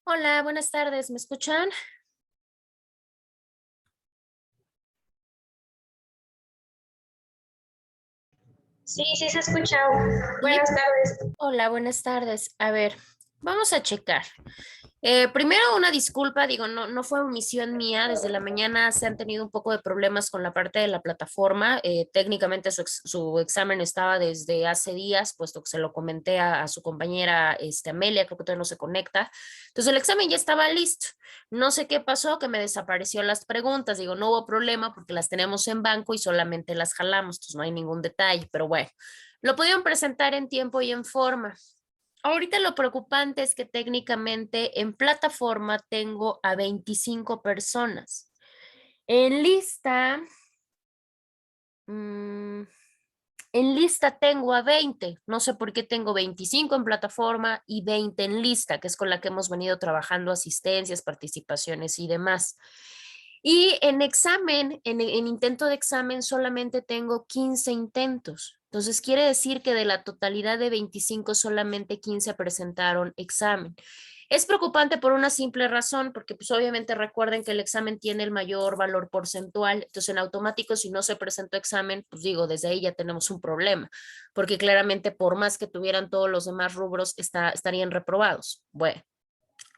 Hola, buenas tardes, ¿me escuchan? Sí, sí se escucha. Sí. Buenas tardes. Hola, buenas tardes. A ver, vamos a checar. Primero, una disculpa, digo, no fue omisión mía. Desde la mañana se han tenido un poco de problemas con la parte de la plataforma. Técnicamente su examen estaba desde hace días, puesto que se lo comenté a su compañera Amelia, creo que todavía no se conecta. Entonces, el examen ya estaba listo. No sé qué pasó, que me desapareció las preguntas. Digo, no hubo problema porque las tenemos en banco y solamente las jalamos, entonces no hay ningún detalle, pero bueno, lo pudieron presentar en tiempo y en forma. Ahorita lo preocupante es que técnicamente en plataforma tengo a 25 personas. En lista, mm, en lista tengo a 20. No sé por qué tengo 25 en plataforma y 20 en lista, que es con la que hemos venido trabajando asistencias, participaciones y demás. Y en examen, en intento de examen, solamente tengo 15 intentos. Entonces, quiere decir que de la totalidad de 25, solamente 15 presentaron examen. Es preocupante por una simple razón, porque pues obviamente recuerden que el examen tiene el mayor valor porcentual, entonces en automático si no se presentó examen, pues digo, desde ahí ya tenemos un problema, porque claramente por más que tuvieran todos los demás rubros, estarían reprobados. Bueno,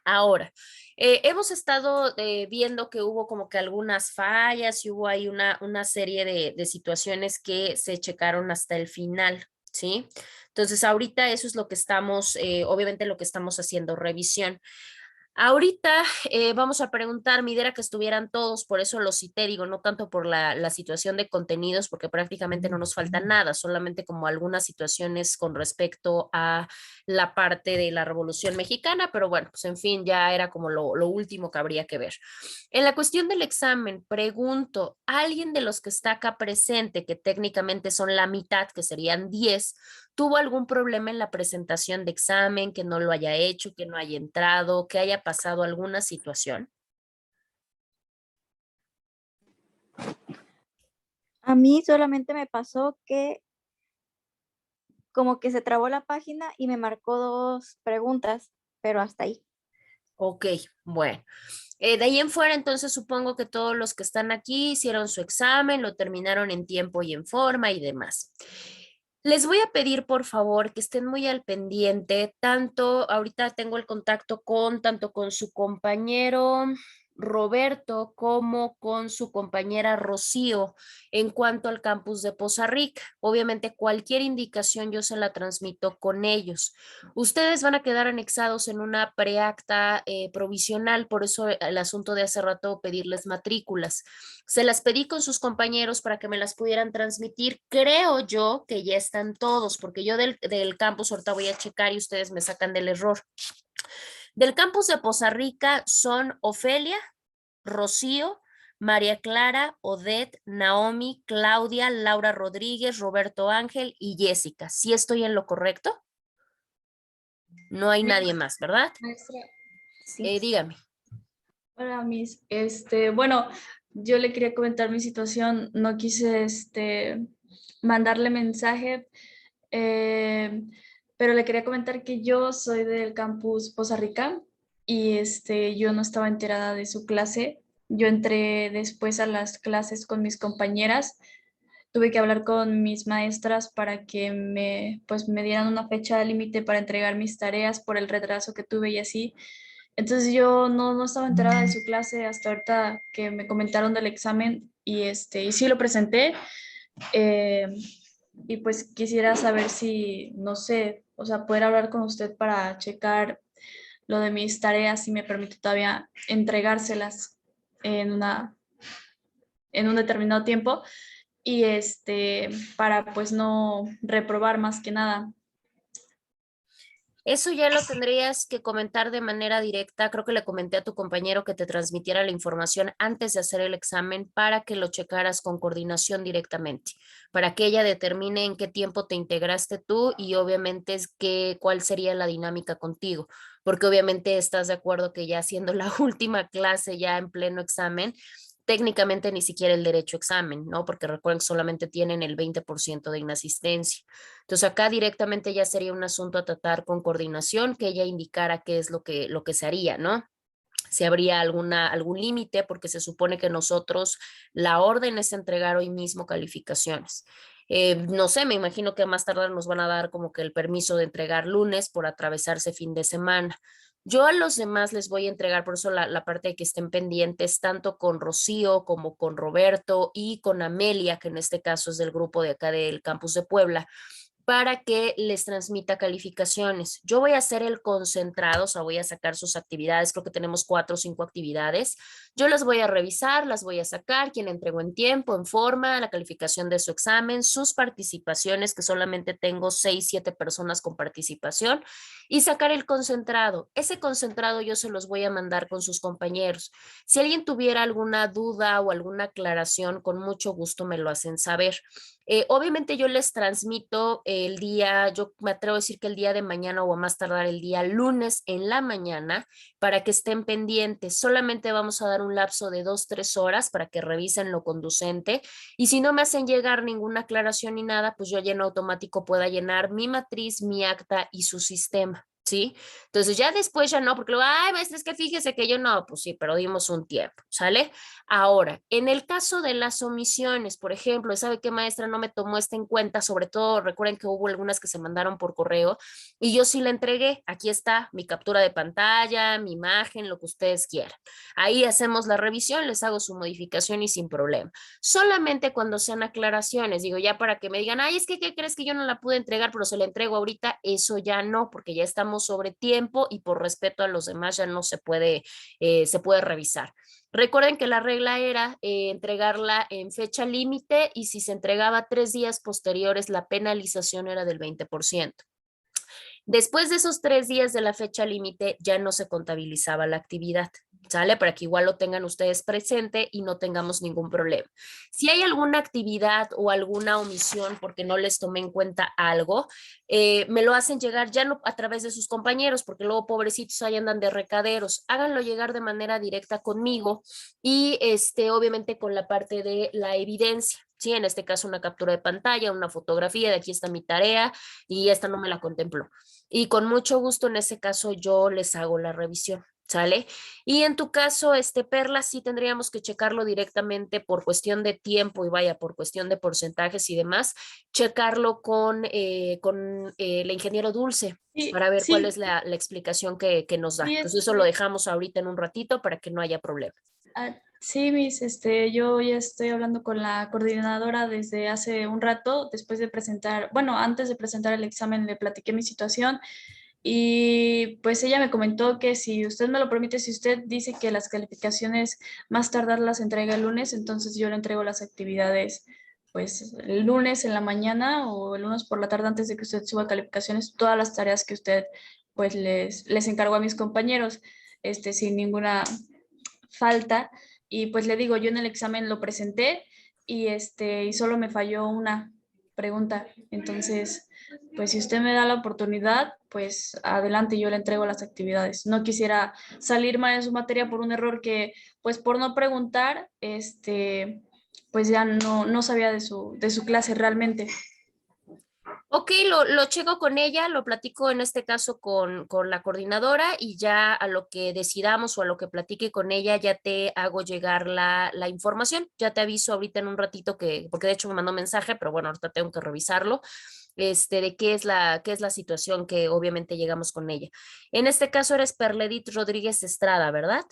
ahora, hemos estado viendo que hubo como que algunas fallas y hubo ahí una serie de situaciones que se checaron hasta el final, ¿sí? Entonces, ahorita eso es lo que estamos, obviamente lo que estamos haciendo revisión. Ahorita vamos a preguntar, Midera, que estuvieran todos, por eso los cité, digo, no tanto por la situación de contenidos, porque prácticamente no nos falta nada, solamente como algunas situaciones con respecto a la parte de la Revolución Mexicana, pero bueno, pues en fin, ya era como lo último que habría que ver. En la cuestión del examen, pregunto, ¿alguien de los que está acá presente, que técnicamente son la mitad, que serían 10, tuvo algún problema en la presentación de examen, que no lo haya hecho, que no haya entrado, que haya pasado alguna situación? A mí solamente me pasó que como que se trabó la página y me marcó dos preguntas, pero hasta ahí. Ok, bueno. De ahí en fuera, entonces supongo que todos los que están aquí hicieron su examen, lo terminaron en tiempo y en forma y demás. Les voy a pedir, por favor, que estén muy al pendiente, tanto ahorita tengo el contacto con tanto con su compañero Roberto como con su compañera Rocío en cuanto al campus de Poza Rica. Obviamente, cualquier indicación yo se la transmito con ellos. Ustedes van a quedar anexados en una preacta provisional, por eso el asunto de hace rato pedirles matrículas. Se las pedí con sus compañeros para que me las pudieran transmitir. Creo yo que ya están todos, porque yo del campus ahorita voy a checar y ustedes me sacan del error. Del campus de Poza Rica son Ofelia, Rocío, María Clara, Odette, Naomi, Claudia, Laura Rodríguez, Roberto Ángel y Jessica. ¿Sí estoy en lo correcto? No hay nadie más, ¿verdad? Maestra, sí. Dígame. Hola, Miss. Bueno, yo le quería comentar mi situación. No quise, mandarle mensaje, eh, pero le quería comentar que yo soy del campus Poza Rica y, yo no estaba enterada de su clase. Yo entré después a las clases con mis compañeras. Tuve que hablar con mis maestras para que pues, me dieran una fecha límite para entregar mis tareas por el retraso que tuve y así. Entonces yo no estaba enterada de su clase hasta ahorita que me comentaron del examen y sí lo presenté. eh, y pues quisiera saber si, no sé, o sea, poder hablar con usted para checar lo de mis tareas, si me permite todavía entregárselas en en un determinado tiempo y para pues no reprobar más que nada. Eso ya lo tendrías que comentar de manera directa. Creo que le comenté a tu compañero que te transmitiera la información antes de hacer el examen para que lo checaras con coordinación directamente, para que ella determine en qué tiempo te integraste tú y obviamente es que cuál sería la dinámica contigo, porque obviamente estás de acuerdo que ya siendo la última clase ya en pleno examen, técnicamente ni siquiera el derecho a examen, ¿no? Porque recuerden que solamente tienen el 20% de inasistencia. Entonces acá directamente ya sería un asunto a tratar con coordinación, que ella indicara qué es lo que se haría, ¿no? Si habría algún límite, porque se supone que nosotros, la orden es entregar hoy mismo calificaciones. No sé, me imagino que más tardar nos van a dar como que el permiso de entregar lunes por atravesarse fin de semana. Yo a los demás les voy a entregar, por eso la parte de que estén pendientes, tanto con Rocío como con Roberto y con Amelia, que en este caso es del grupo de acá del campus de Puebla, para que les transmita calificaciones. Yo voy a hacer el concentrado, o sea, voy a sacar sus actividades, creo que tenemos 4 o 5 actividades. Yo las voy a revisar, las voy a sacar, quién entregó en tiempo, en forma, la calificación de su examen, sus participaciones, que solamente tengo 6, 7 personas con participación, y sacar el concentrado. Ese concentrado yo se los voy a mandar con sus compañeros. Si alguien tuviera alguna duda o alguna aclaración, con mucho gusto me lo hacen saber. Obviamente yo les transmito el día, yo me atrevo a decir que el día de mañana o a más tardar el día lunes en la mañana para que estén pendientes. Solamente vamos a dar un lapso de 2, 3 horas para que revisen lo conducente y si no me hacen llegar ninguna aclaración ni nada, pues yo ya en automático pueda llenar mi matriz, mi acta y su sistema. ¿Sí? Entonces ya después ya no, porque luego, ay, maestra, es que fíjese que yo no, pues sí, pero dimos un tiempo, ¿sale? Ahora, en el caso de las omisiones, por ejemplo, ¿sabe qué maestra no me tomó esto en cuenta? Sobre todo, recuerden que hubo algunas que se mandaron por correo y yo sí la entregué. Aquí está mi captura de pantalla, mi imagen, lo que ustedes quieran. Ahí hacemos la revisión, les hago su modificación y sin problema. Solamente cuando sean aclaraciones, digo, ya para que me digan, ay, es que, ¿qué crees que yo no la pude entregar, pero se la entrego ahorita? Eso ya no, porque ya estamos sobre tiempo y por respeto a los demás ya no se puede revisar. Recuerden que la regla era entregarla en fecha límite y si se entregaba 3 días posteriores, la penalización era del 20%. Después de esos 3 días de la fecha límite, ya no se contabilizaba la actividad. ¿Sale? Para que igual lo tengan ustedes presente y no tengamos ningún problema. Si hay alguna actividad o alguna omisión porque no les tomé en cuenta algo, me lo hacen llegar ya no a través de sus compañeros, porque luego pobrecitos ahí andan de recaderos. Háganlo llegar de manera directa conmigo y obviamente con la parte de la evidencia. Sí, en este caso una captura de pantalla, una fotografía de aquí está mi tarea y esta no me la contempló. Y con mucho gusto en ese caso yo les hago la revisión. ¿Sale? Y en tu caso, Perla, sí tendríamos que checarlo directamente por cuestión de tiempo y vaya, por cuestión de porcentajes y demás, checarlo con la ingeniero Dulce Sí, para ver cuál es sí, la explicación que nos da. sí, Entonces eso lo dejamos ahorita en un ratito para que no haya problema. sí, yo ya estoy hablando con la coordinadora desde hace un rato, después de presentar, bueno, antes de presentar el examen le platiqué mi situación y pues ella me comentó que si usted me lo permite, si usted dice que las calificaciones más tardar las entrega el lunes, entonces yo le entrego las actividades pues el lunes en la mañana o el lunes por la tarde antes de que usted suba calificaciones, todas las tareas que usted pues les encargó a mis compañeros, sin ninguna falta. Y pues le digo, yo en el examen lo presenté y solo me falló una pregunta. Entonces, pues si usted me da la oportunidad, pues adelante, yo le entrego las actividades. No quisiera salir mal en su materia por un error que, pues por no preguntar, pues ya no sabía de su clase realmente. Ok, lo checo con ella, lo platico en este caso con la coordinadora y ya a lo que decidamos o a lo que platique con ella ya te hago llegar la información. Ya te aviso ahorita en un ratito porque de hecho me mandó mensaje, pero bueno, ahorita tengo que revisarlo, de qué es la situación que obviamente llegamos con ella. En este caso eres Perledit Rodríguez Estrada, ¿verdad?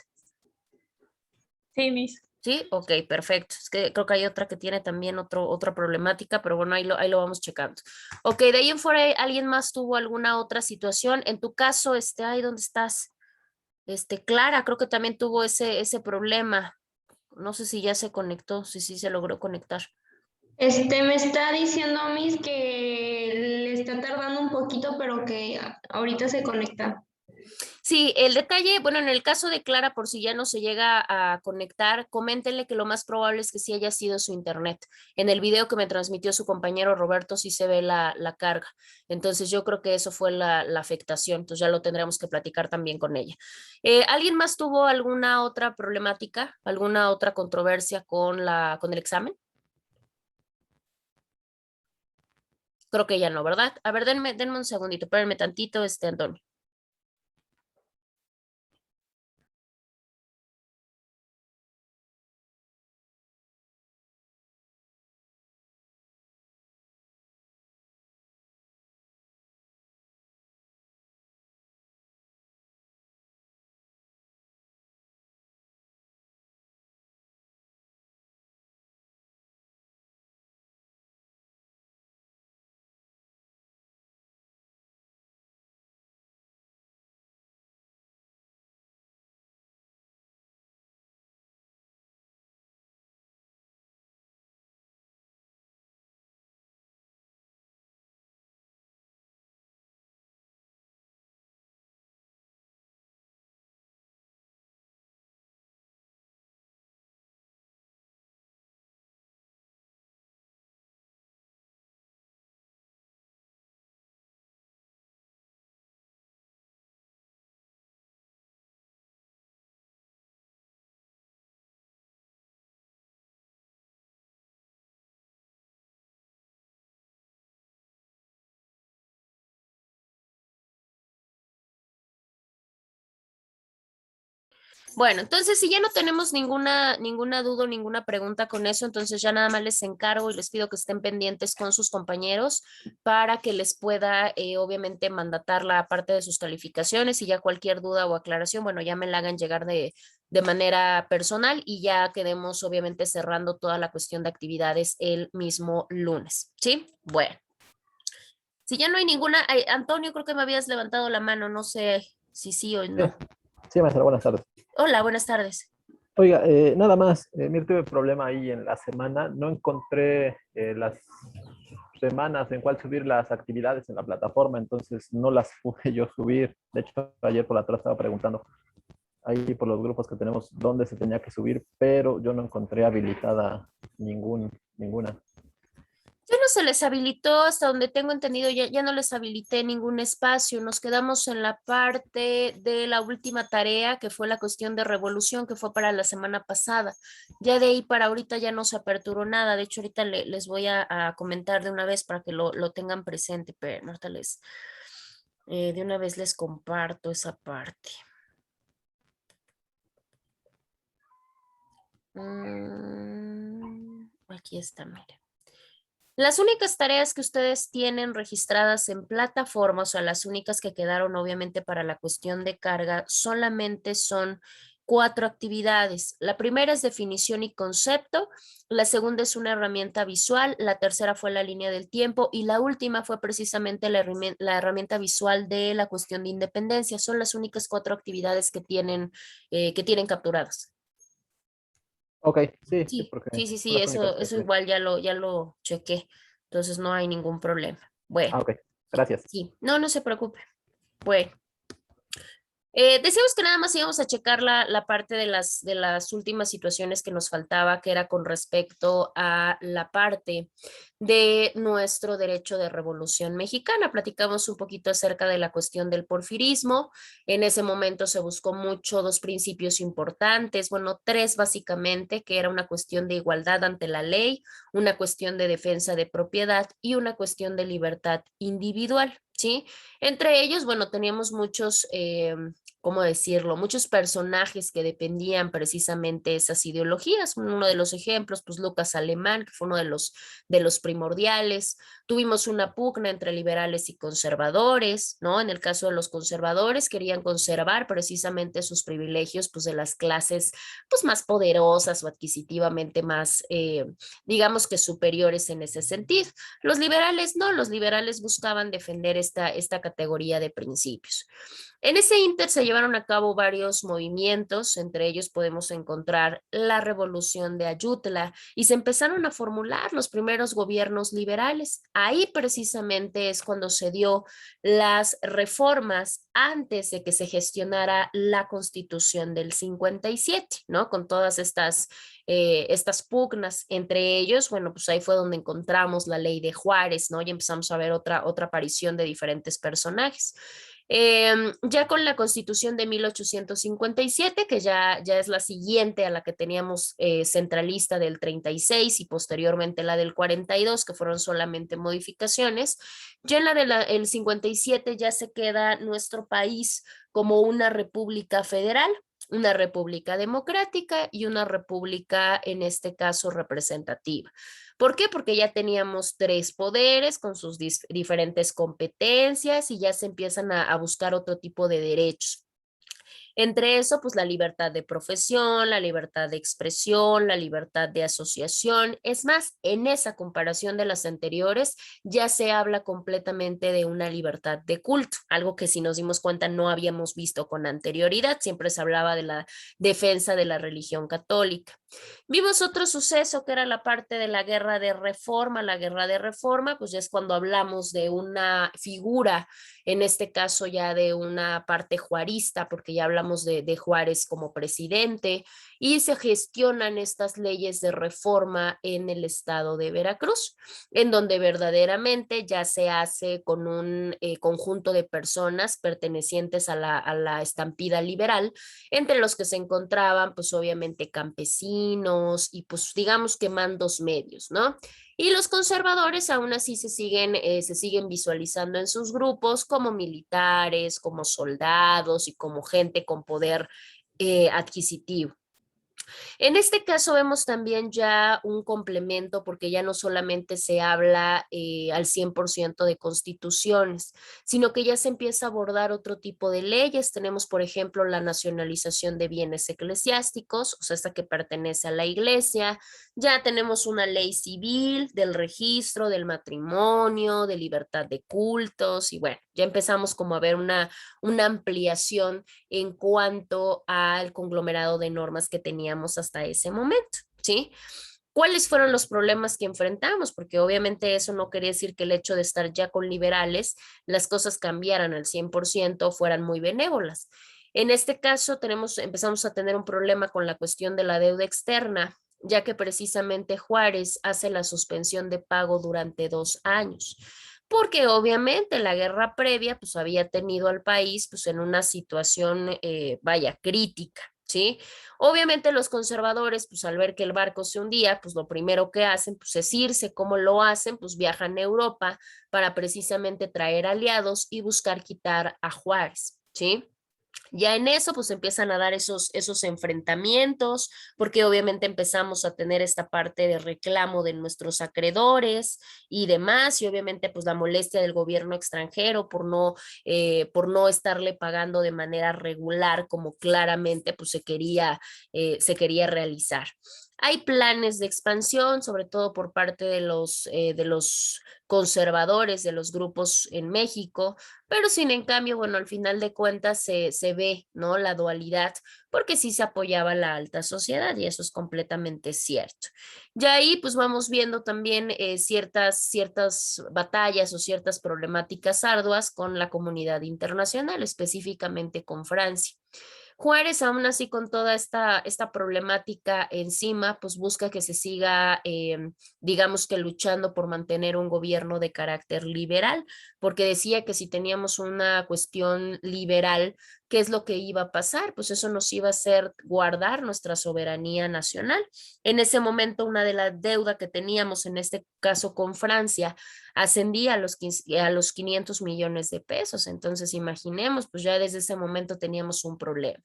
Sí, Miss. Sí, ok, perfecto. Es que creo que hay otra que tiene también otra problemática, pero bueno, ahí lo vamos checando. Ok, de ahí en fuera, ¿alguien más tuvo alguna otra situación? En tu caso, ahí ¿dónde estás? Clara, creo que también tuvo ese problema. No sé si ya se conectó, si sí se logró conectar. Me está diciendo Miss que le está tardando un poquito, pero que ahorita se conecta. Sí, el detalle, bueno, en el caso de Clara, por si ya no se llega a conectar, coméntenle que lo más probable es que sí haya sido su internet. En el video que me transmitió su compañero Roberto sí se ve la carga. Entonces yo creo que eso fue la afectación. Entonces ya lo tendremos que platicar también con ella. ¿Alguien más tuvo alguna otra problemática, alguna otra controversia con el examen? Creo que ya no, ¿verdad? A ver, denme un segundito, espérenme tantito, Antonio. Bueno, entonces si ya no tenemos ninguna duda o ninguna pregunta con eso, entonces ya nada más les encargo y les pido que estén pendientes con sus compañeros para que les pueda obviamente mandatar la parte de sus calificaciones y ya cualquier duda o aclaración, bueno, ya me la hagan llegar de manera personal y ya quedemos obviamente cerrando toda la cuestión de actividades el mismo lunes, ¿sí? Bueno, si ya no hay ninguna, Antonio, creo que me habías levantado la mano, no sé si sí o Sí, no. sí, maestra, buenas tardes. Hola, buenas tardes. Oiga, nada más, mire, tuve problema ahí en la semana, no encontré las semanas en cuál subir las actividades en la plataforma, entonces no las pude yo subir. De hecho, ayer por la tarde estaba preguntando ahí por los grupos que tenemos dónde se tenía que subir, pero yo no encontré habilitada ninguna. Ya no se les habilitó, hasta donde tengo entendido, ya no les habilité ningún espacio. Nos quedamos en la parte de la última tarea, que fue la cuestión de revolución, que fue para la semana pasada. Ya de ahí para ahorita ya no se aperturó nada. De hecho, ahorita les voy a comentar de una vez para que lo tengan presente, pero ahorita de una vez les comparto esa parte. Aquí está, mire. Las únicas tareas que ustedes tienen registradas en plataforma, o sea, las únicas que quedaron obviamente para la cuestión de carga, solamente son 4 actividades. La primera es definición y concepto, la segunda es una herramienta visual, la tercera fue la línea del tiempo y la última fue precisamente la herramienta visual de la cuestión de independencia. Son las únicas 4 actividades que tienen capturadas. Ok, sí, sí, Sí, porque sí, son las únicas eso que... igual ya lo chequé, entonces no hay ningún problema. Bueno, Ah, ok, gracias. sí, no se preocupe. Bueno, decíamos que nada más íbamos a checar la parte de las últimas situaciones que nos faltaba, que era con respecto a la parte de nuestro derecho de Revolución Mexicana. Platicamos un poquito acerca de la cuestión del porfirismo. En ese momento se buscó mucho 2 principios importantes, bueno, 3 básicamente, que era una cuestión de igualdad ante la ley, una cuestión de defensa de propiedad y una cuestión de libertad individual, ¿sí? Entre ellos, bueno, teníamos muchos... ¿cómo decirlo? Muchos personajes que dependían precisamente de esas ideologías. Uno de los ejemplos, pues Lucas Alemán, que fue uno de los primordiales. Tuvimos una pugna entre liberales y conservadores, ¿no? En el caso de los conservadores, querían conservar precisamente sus privilegios, pues de las clases, pues más poderosas o adquisitivamente más, digamos que superiores en ese sentido. Los liberales no, los liberales buscaban defender esta categoría de principios. En ese ínter se llevaron a cabo varios movimientos, entre ellos podemos encontrar la Revolución de Ayutla y se empezaron a formular los primeros gobiernos liberales. Ahí precisamente es cuando se dio las reformas antes de que se gestionara la Constitución del 57, ¿no? Con todas estas pugnas entre ellos, bueno, pues ahí fue donde encontramos la ley de Juárez, ¿no? Y empezamos a ver otra aparición de diferentes personajes. Ya con la Constitución de 1857, que ya es la siguiente a la que teníamos centralista del 36 y posteriormente la del 42, que fueron solamente modificaciones, ya en la del 57 ya se queda nuestro país como una república federal, una república democrática y una república, en este caso, representativa. ¿Por qué? Porque ya teníamos 3 poderes con sus diferentes competencias y ya se empiezan a buscar otro tipo de derechos. Entre eso, pues la libertad de profesión, la libertad de expresión, la libertad de asociación. Es más, en esa comparación de las anteriores, ya se habla completamente de una libertad de culto, algo que si nos dimos cuenta no habíamos visto con anterioridad. Siempre se hablaba de la defensa de la religión católica. Vimos otro suceso que era la parte de la guerra de reforma. La guerra de reforma, pues ya es cuando hablamos de una figura, en este caso ya de una parte juarista, porque ya hablamos de Juárez como presidente, y se gestionan estas leyes de reforma en el estado de Veracruz, en donde verdaderamente ya se hace con un conjunto de personas pertenecientes a la estampida liberal, entre los que se encontraban pues obviamente campesinos y pues digamos que mandos medios, ¿no? Y los conservadores aún así se siguen visualizando en sus grupos como militares, como soldados y como gente con poder adquisitivo. En este caso vemos también ya un complemento porque ya no solamente se habla al 100% de constituciones, sino que ya se empieza a abordar otro tipo de leyes. Tenemos, por ejemplo, la nacionalización de bienes eclesiásticos, o sea, esta que pertenece a la iglesia. Ya tenemos una ley civil del registro, del matrimonio, de libertad de cultos y bueno, ya empezamos como a ver una ampliación en cuanto al conglomerado de normas que teníamos hasta ese momento, ¿sí? ¿Cuáles fueron los problemas que enfrentamos? Porque obviamente eso no quería decir que el hecho de estar ya con liberales, las cosas cambiaran al 100%, fueran muy benévolas. En este caso empezamos a tener un problema con la cuestión de la deuda externa, ya que precisamente Juárez hace la suspensión de pago durante 2 años porque obviamente la guerra previa pues había tenido al país pues en una situación vaya crítica, ¿sí? Obviamente los conservadores pues al ver que el barco se hundía pues lo primero que hacen pues es irse. ¿Cómo lo hacen? Pues viajan a Europa para precisamente traer aliados y buscar quitar a Juárez, ¿sí? Ya en eso pues empiezan a dar esos enfrentamientos, porque obviamente empezamos a tener esta parte de reclamo de nuestros acreedores y demás, y obviamente pues la molestia del gobierno extranjero por no estarle pagando de manera regular como claramente pues se quería realizar. Hay planes de expansión, sobre todo por parte de los conservadores, de los grupos en México, pero sin en cambio, bueno, al final de cuentas se ve, ¿no? La dualidad, porque sí se apoyaba la alta sociedad y eso es completamente cierto. Ya ahí pues vamos viendo también ciertas batallas o ciertas problemáticas arduas con la comunidad internacional, específicamente con Francia. Juárez, aún así, con toda esta problemática encima, pues busca que se siga, digamos que luchando por mantener un gobierno de carácter liberal, porque decía que si teníamos una cuestión liberal, ¿qué es lo que iba a pasar? Pues eso nos iba a hacer guardar nuestra soberanía nacional. En ese momento, una de las deudas que teníamos, en este caso con Francia, ascendía a los 500 millones de pesos. Entonces, imaginemos, pues ya desde ese momento teníamos un problema.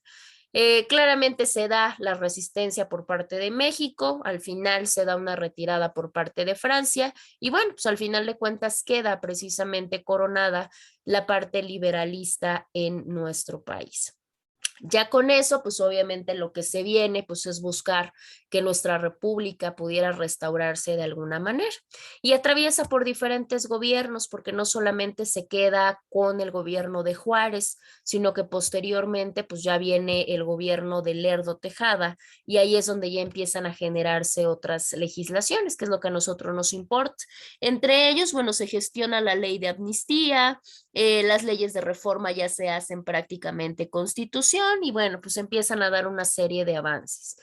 Claramente se da la resistencia por parte de México, al final se da una retirada por parte de Francia y bueno, pues al final de cuentas queda precisamente coronada la parte liberalista en nuestro país. Ya con eso, pues obviamente lo que se viene, pues es buscar que nuestra república pudiera restaurarse de alguna manera. Y atraviesa por diferentes gobiernos, porque no solamente se queda con el gobierno de Juárez, sino que posteriormente, pues ya viene el gobierno de Lerdo Tejada, y ahí es donde ya empiezan a generarse otras legislaciones, que es lo que a nosotros nos importa. Entre ellos, bueno, se gestiona la ley de amnistía, las leyes de reforma ya se hacen prácticamente constitución y bueno, pues empiezan a dar una serie de avances.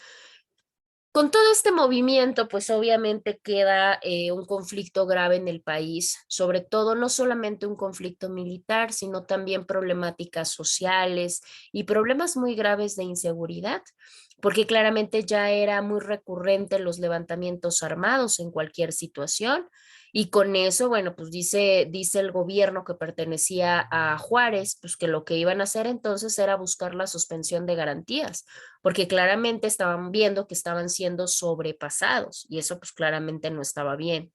Con todo este movimiento, pues obviamente queda un conflicto grave en el país, sobre todo no solamente un conflicto militar, sino también problemáticas sociales y problemas muy graves de inseguridad, porque claramente ya era muy recurrente los levantamientos armados en cualquier situación. Y con eso, bueno, pues dice el gobierno que pertenecía a Juárez, pues que lo que iban a hacer entonces era buscar la suspensión de garantías, porque claramente estaban viendo que estaban siendo sobrepasados y eso pues claramente no estaba bien.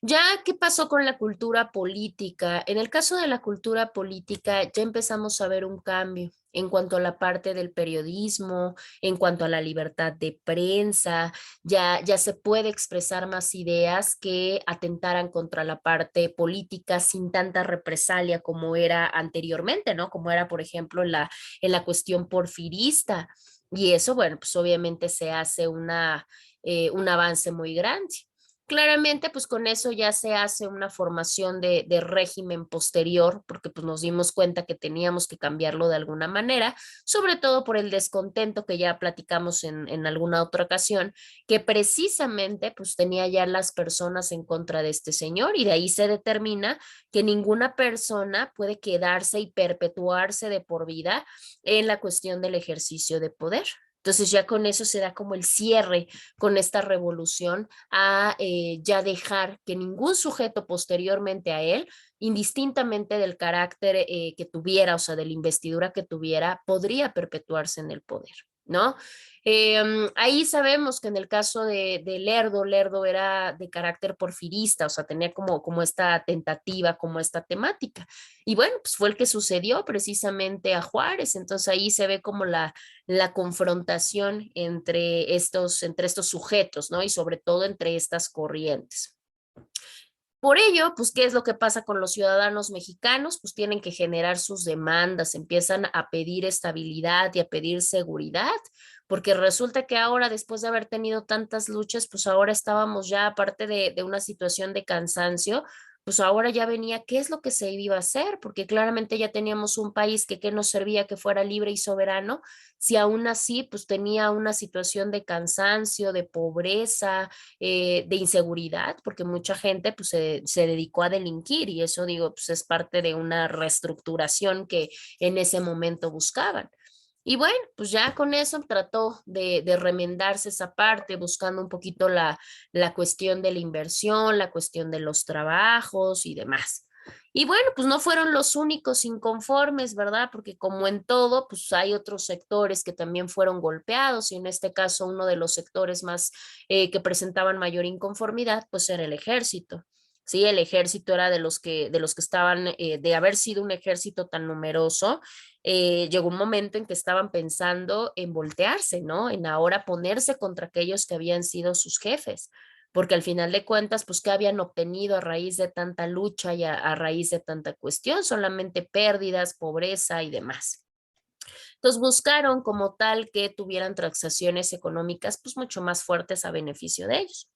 Ya, ¿qué pasó con la cultura política? En el caso de la cultura política, ya empezamos a ver un cambio en cuanto a la parte del periodismo, en cuanto a la libertad de prensa, ya se puede expresar más ideas que atentaran contra la parte política sin tanta represalia como era anteriormente, ¿no? Como era, por ejemplo, en la cuestión porfirista. Y eso, bueno, pues obviamente se hace un avance muy grande. Claramente, pues con eso ya se hace una formación de régimen posterior, porque pues nos dimos cuenta que teníamos que cambiarlo de alguna manera, sobre todo por el descontento que ya platicamos en alguna otra ocasión, que precisamente pues tenía ya las personas en contra de este señor y de ahí se determina que ninguna persona puede quedarse y perpetuarse de por vida en la cuestión del ejercicio de poder. Entonces ya con eso se da como el cierre con esta revolución a ya dejar que ningún sujeto posteriormente a él, indistintamente del carácter que tuviera, o sea, de la investidura que tuviera, podría perpetuarse en el poder, ¿no? Ahí sabemos que en el caso de Lerdo era de carácter porfirista, o sea, tenía como esta tentativa, como esta temática. Y bueno, pues fue el que sucedió precisamente a Juárez, entonces ahí se ve como la confrontación entre estos sujetos, ¿no? Y sobre todo entre estas corrientes. Por ello, pues, ¿qué es lo que pasa con los ciudadanos mexicanos? Pues tienen que generar sus demandas, empiezan a pedir estabilidad y a pedir seguridad, porque resulta que ahora, después de haber tenido tantas luchas, pues ahora estábamos ya, aparte de una situación de cansancio, pues ahora ya venía qué es lo que se iba a hacer, porque claramente ya teníamos un país que nos servía que fuera libre y soberano, si aún así, pues tenía una situación de cansancio, de pobreza, de inseguridad, porque mucha gente pues se dedicó a delinquir y eso digo, pues es parte de una reestructuración que en ese momento buscaban. Y bueno, pues ya con eso trató de remendarse esa parte, buscando un poquito la cuestión de la inversión, la cuestión de los trabajos y demás. Y bueno, pues no fueron los únicos inconformes, ¿verdad? Porque como en todo, pues hay otros sectores que también fueron golpeados y en este caso uno de los sectores más que presentaban mayor inconformidad, pues era el ejército. Sí, el ejército era de los que estaban, de haber sido un ejército tan numeroso, llegó un momento en que estaban pensando en voltearse, ¿no? En ahora ponerse contra aquellos que habían sido sus jefes, porque al final de cuentas, pues, ¿qué habían obtenido a raíz de tanta lucha y a raíz de tanta cuestión? Solamente pérdidas, pobreza y demás. Entonces buscaron como tal que tuvieran transacciones económicas pues mucho más fuertes a beneficio de ellos.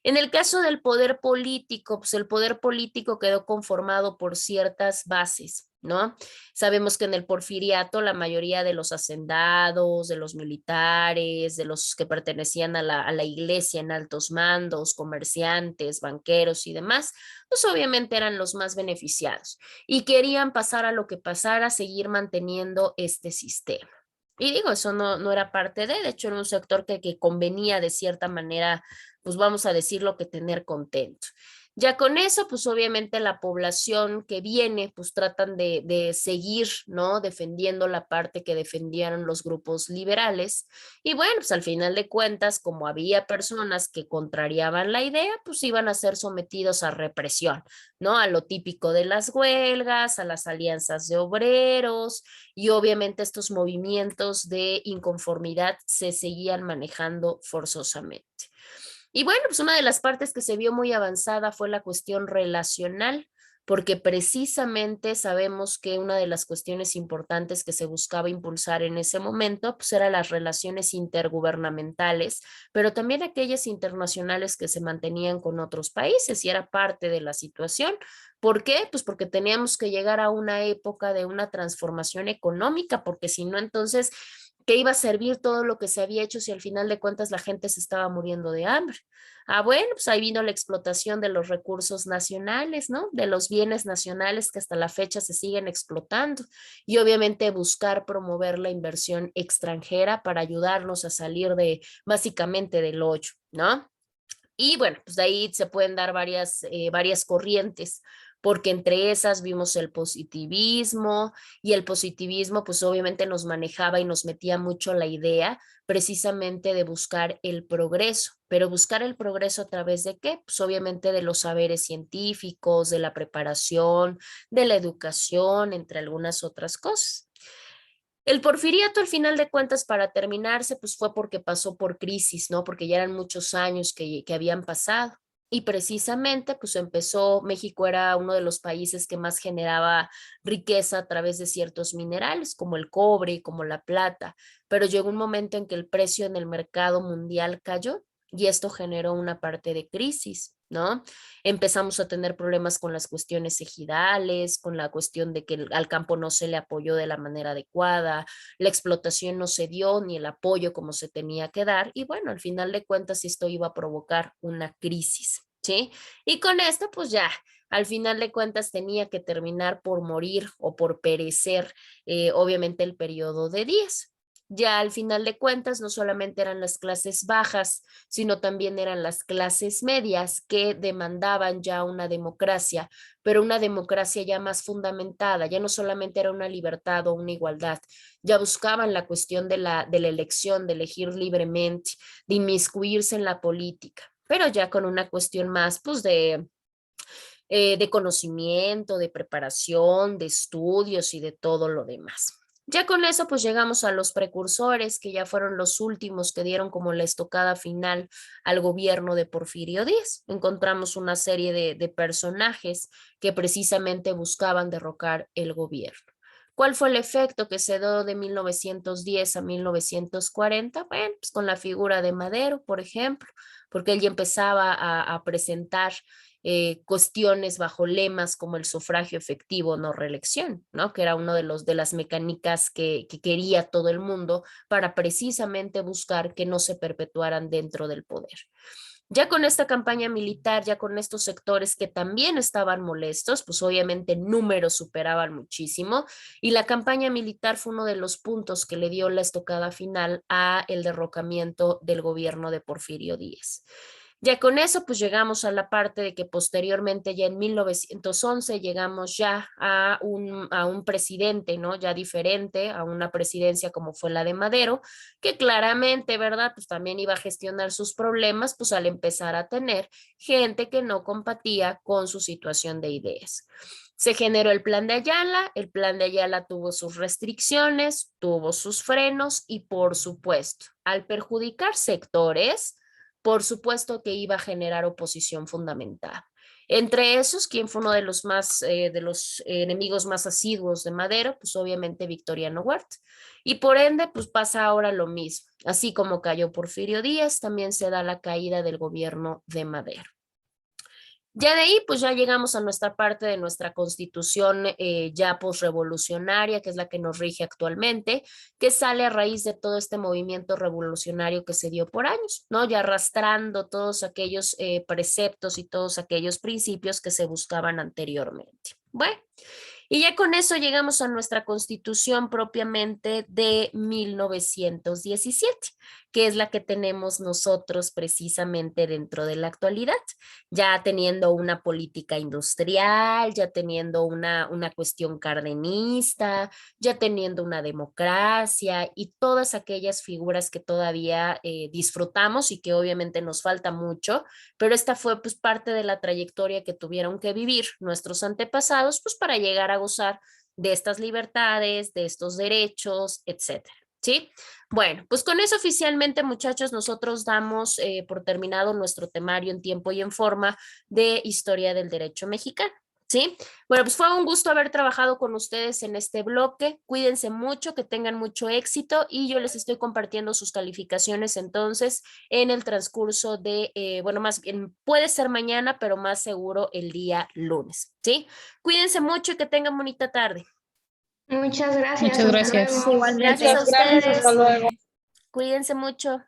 En el caso del poder político, pues el poder político quedó conformado por ciertas bases, ¿no? Sabemos que en el porfiriato la mayoría de los hacendados, de los militares, de los que pertenecían a la iglesia en altos mandos, comerciantes, banqueros y demás, pues obviamente eran los más beneficiados y querían pasar a lo que pasara, seguir manteniendo este sistema. Y digo, eso no era parte de hecho era un sector que convenía de cierta manera pues vamos a decirlo que tener contento. Ya con eso, pues obviamente la población que viene, pues tratan de seguir, ¿no? Defendiendo la parte que defendieron los grupos liberales. Y bueno, pues al final de cuentas, como había personas que contrariaban la idea, pues iban a ser sometidos a represión, ¿no? A lo típico de las huelgas, a las alianzas de obreros, y obviamente estos movimientos de inconformidad se seguían manejando forzosamente. Y bueno, pues una de las partes que se vio muy avanzada fue la cuestión relacional, porque precisamente sabemos que una de las cuestiones importantes que se buscaba impulsar en ese momento, pues eran las relaciones intergubernamentales, pero también aquellas internacionales que se mantenían con otros países, y era parte de la situación. ¿Por qué? Pues porque teníamos que llegar a una época de una transformación económica, porque si no, entonces ¿qué iba a servir todo lo que se había hecho si al final de cuentas la gente se estaba muriendo de hambre? Ah, bueno, pues ahí vino la explotación de los recursos nacionales, ¿no? De los bienes nacionales que hasta la fecha se siguen explotando, y obviamente buscar promover la inversión extranjera para ayudarnos a salir de básicamente del hoyo, ¿no? Y bueno, pues de ahí se pueden dar varias corrientes, porque entre esas vimos el positivismo, y el positivismo pues obviamente nos manejaba y nos metía mucho la idea precisamente de buscar el progreso, pero buscar el progreso a través de qué? Pues obviamente de los saberes científicos, de la preparación, de la educación, entre algunas otras cosas. El porfiriato, al final de cuentas, para terminarse, pues fue porque pasó por crisis, ¿no? Porque ya eran muchos años que habían pasado. Y precisamente, pues empezó, México era uno de los países que más generaba riqueza a través de ciertos minerales, como el cobre, como la plata, pero llegó un momento en que el precio en el mercado mundial cayó, y esto generó una parte de crisis, ¿no? Empezamos a tener problemas con las cuestiones ejidales, con la cuestión de que al campo no se le apoyó de la manera adecuada, la explotación no se dio ni el apoyo como se tenía que dar, y bueno, al final de cuentas esto iba a provocar una crisis, ¿sí? Y con esto pues ya, al final de cuentas tenía que terminar por morir o por perecer, obviamente el periodo de días. Ya al final de cuentas no solamente eran las clases bajas, sino también eran las clases medias que demandaban ya una democracia, pero una democracia ya más fundamentada, ya no solamente era una libertad o una igualdad, ya buscaban la cuestión de la elección, de elegir libremente, de inmiscuirse en la política, pero ya con una cuestión más pues de conocimiento, de preparación, de estudios y de todo lo demás. Ya con eso pues llegamos a los precursores, que ya fueron los últimos que dieron como la estocada final al gobierno de Porfirio Díaz. Encontramos una serie de personajes que precisamente buscaban derrocar el gobierno. ¿Cuál fue el efecto que se dio de 1910 a 1940? Bueno, pues con la figura de Madero, por ejemplo, porque él ya empezaba a presentar cuestiones bajo lemas como el sufragio efectivo, no reelección, ¿no? Que era uno de las mecánicas que quería todo el mundo para precisamente buscar que no se perpetuaran dentro del poder. Ya con esta campaña militar, ya con estos sectores que también estaban molestos, pues obviamente números superaban muchísimo, y la campaña militar fue uno de los puntos que le dio la estocada final a el derrocamiento del gobierno de Porfirio Díaz. Ya con eso, pues llegamos a la parte de que posteriormente, ya en 1911, llegamos ya a un presidente, ¿no? Ya diferente, a una presidencia como fue la de Madero, que claramente, ¿verdad? Pues también iba a gestionar sus problemas, pues al empezar a tener gente que no compatía con su situación de ideas. Se generó el plan de Ayala tuvo sus restricciones, tuvo sus frenos, y por supuesto, al perjudicar sectores, por supuesto que iba a generar oposición fundamental. Entre esos, ¿quién fue uno de los enemigos más asiduos de Madero? Pues obviamente Victoriano Huerta. Y por ende, pues pasa ahora lo mismo. Así como cayó Porfirio Díaz, también se da la caída del gobierno de Madero. Ya de ahí, pues ya llegamos a nuestra parte de nuestra constitución ya posrevolucionaria, que es la que nos rige actualmente, que sale a raíz de todo este movimiento revolucionario que se dio por años, ¿no? Ya arrastrando todos aquellos preceptos y todos aquellos principios que se buscaban anteriormente. Bueno, y ya con eso llegamos a nuestra constitución propiamente de 1917, que es la que tenemos nosotros precisamente dentro de la actualidad, ya teniendo una política industrial, ya teniendo una cuestión cardenista, ya teniendo una democracia y todas aquellas figuras que todavía disfrutamos y que obviamente nos falta mucho, pero esta fue pues parte de la trayectoria que tuvieron que vivir nuestros antepasados pues para llegar a gozar de estas libertades, de estos derechos, etcétera. ¿Sí? Bueno, pues con eso oficialmente, muchachos, nosotros damos por terminado nuestro temario en tiempo y en forma de historia del derecho mexicano. ¿Sí? Bueno, pues fue un gusto haber trabajado con ustedes en este bloque. Cuídense mucho, que tengan mucho éxito y yo les estoy compartiendo sus calificaciones entonces en el transcurso de, bueno, más bien puede ser mañana, pero más seguro el día lunes. ¿Sí? Cuídense mucho y que tengan bonita tarde. Muchas gracias. Muchas hasta gracias. luego. Gracias a Muchas gracias, ustedes. hasta luego. Cuídense mucho.